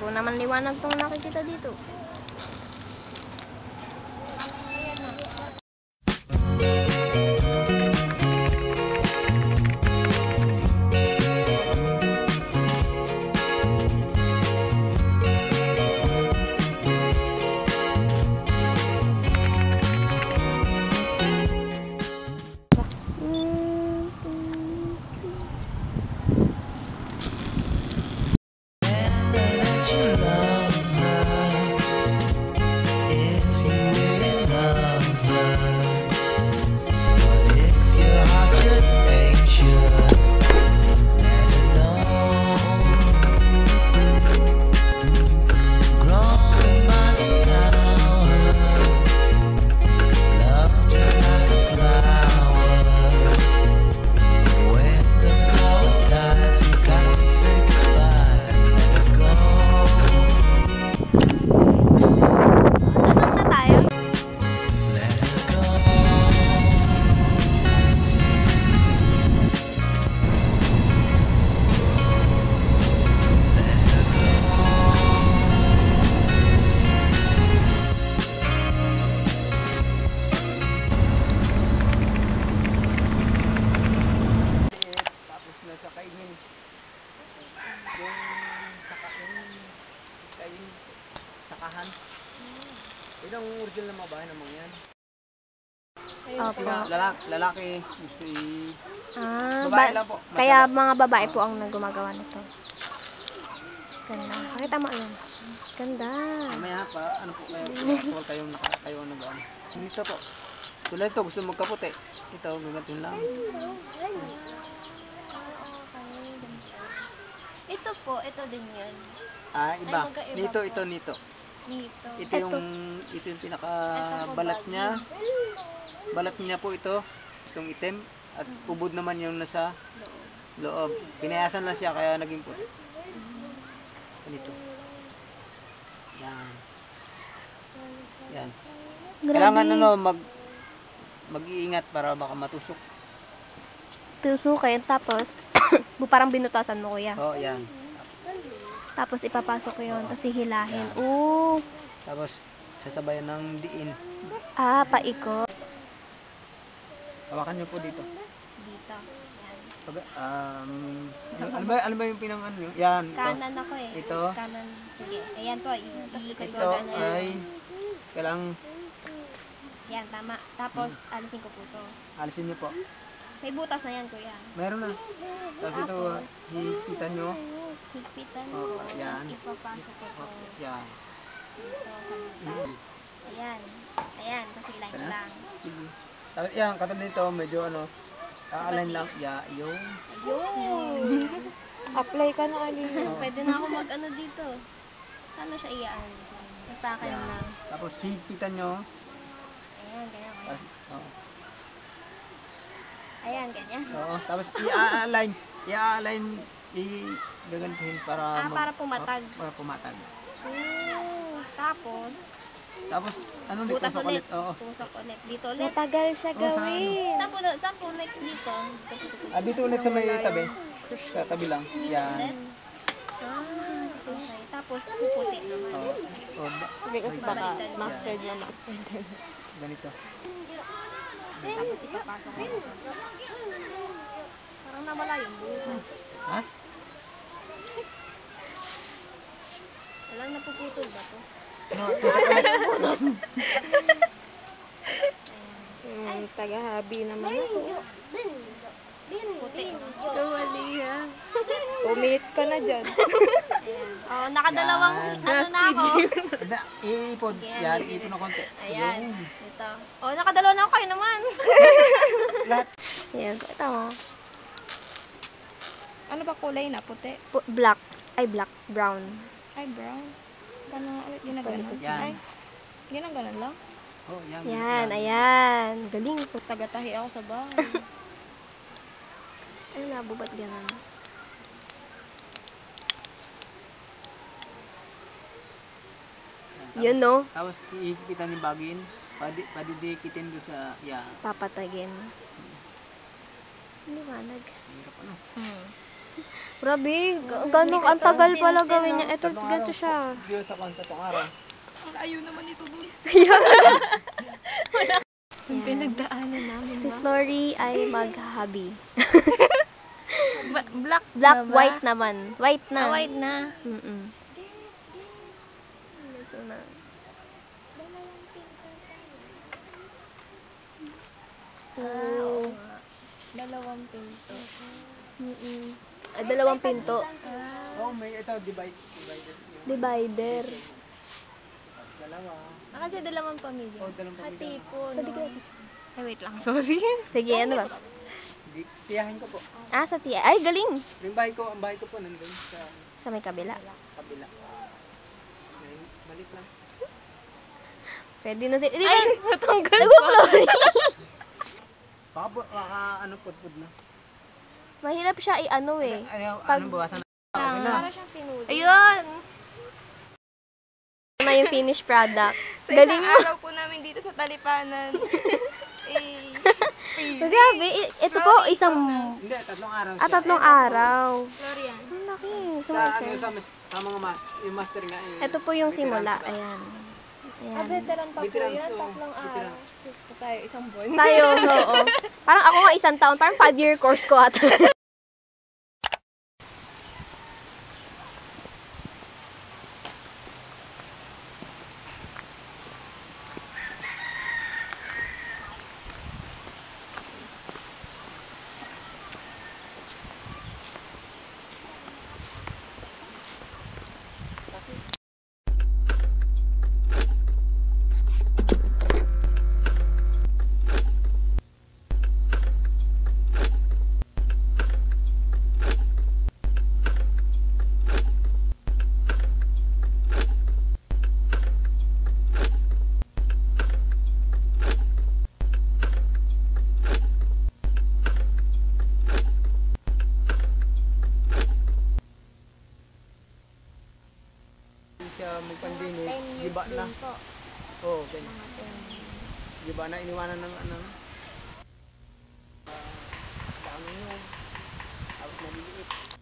Puro naman liwanag tong nakikita dito. Sakahan. Ito ang original na mga bahay ng mga yan. Opo. Lalaki gusto Babae lang po. Kaya mga babae po ang gumagawa nito. Ganda. Pakita mo yun. Ganda. Mamaya pa, ano po kayo kayong nag-ano. Dito po. Tulad ito, gusto magkaputi. Ito, gagatin lang. Ito po, ito din yun. Iba. Ay, Nito. Nito. Ito yung pinaka balat niya. Balat niya po ito. Itong itim. At ubod naman yung nasa loob. Pinayasan lang siya kaya naging puti. Ganito. Yan. Yan. Kailangan mag-iingat para baka matusok. Tusukin, tapos parang binutasan mo, kuya. Oo, yan. Tapos ipapasok yun, tapos hihilahin. Oo. Tapos sasabayan ng diin. Paikot. Hawakan niyo po dito. Dito. Yan. Ano ba yung pinang ano? Yan. Kanan ako eh. Ito. Kanan. Sige. Ayan po. Iikot ko Ito kanan. ay kailangang Yan, tama. Tapos, alisin ko po ito. alisin niyo po. May butas na yan, kuya. Meron na. Tapos ito, hihitan niyo. Higpitan Oo, ko. yan. Tapos ipapasok ko ito. Yan. Dito sa baba. Ayan. Ayan. Kasi line Ito na? lang. Sige. Tapos yan, katulad nito, medyo align lang. Yung. Ayun! Apply ka na, Alin. Pwede na ako mag-ano dito. Paano siya iaan? Nagpakan Yan. lang. Tapos hihitan niyo. Ayan, ganyan. Tapos, oo. Ayan, ganyan. Oo. Tapos i-align. I-align. I-gagantihin para Para pumatag. Para pumatag. Tapos, ano ulit? butas Tusok ulit. Oo. Tusok ulit. Dito ulit. Matagal siya gawin. Saan po next dito? Dito ulit sa may tabi. Sa tabi lang. Yan. Okay. Tapos, puputi naman. Oo. Hindi kasi baka mastered na mastered. Ganito. Tapos, ipapasok ko. Parang nawala yung butas. Ha? Walang napuputol ba to? Taga-habi naman ako. Puti. Kawali ha. 2 minutes ka na dyan. Oh, nakadalawang Yan. ano na ako. Iipod. Yan. Iipod na konti. Ayan. Yun. Ito. Oh, nakadalawa na ako kayo naman. Lahat. Yan, pakita mo. Ano ba kulay na? Puti? Black. Ay, black. Brown. Ay, brown. Gano'n ulit. Ginaganon. Yan. Ay, ginaganon lang. Oh, yan. Yan, ayan. Galing. So, Tagatahi ako sa bahay. ano na, bubat gano'n? Yun, no? Tapos ihigitan yung bagin. Padidikitin doon sa, yan. Papatagin. Liwanag. Hirap ano. Grabe, ganun ang tagal pala gawin niya. Ito, Tatlong ganito araw siya. po. Yun sa kanta tong araw. Ang layo naman ito dun. Yung Pinagdaanan namin Si Flory ay maghahabi. Black Black, na ba? white naman. White na. Ah, white na. Mm-mm. So, na. Oo nga. Dalawang pinto. Mm-mm. Dalawang pinto. Oh, may ito, divider. Divider. Dalawa. Kasi dalawang pamilya. Oh, dalawang pamilya. Hati po, Pwede no? ka. Ay, wait lang. Sorry. Sige, ano ba? Tiyahin ko po. Ah, sa tiya. Ay, galing. Yung ang bahay ko po nandun sa Sa may kabila. kabila. Balik lang. Pwede na si... Ay, natanggal Nagpa-Flory. Ano, pudpud na. Mahirap siya i-ano eh. Anong bawasan na? Okay na. Para siyang sinuli. Ayun! Na yung finished product. Sa Galing isang mo. araw po namin dito sa Talipanan. eh, Grabe, ito po isang... Hindi, 3 araw siya. Ah, 3 araw. Florian. Ang laki. Sa, ano, sa mga yung master nga. Ito po yung veterans simula. ka. Ayan. ah, Ayan. veteran pa po Veterans, yan. oo. 3 araw. Veteran. Tayo, isang buwan. Tayo, oo. Parang ako nga 1 taon. Parang 5-year course ko ata. Hindi siya mag-pandemic. Giba na. Oo, ganyan. Giba na, iniwanan ng ano. Sa amin yun. Tapos maliliit.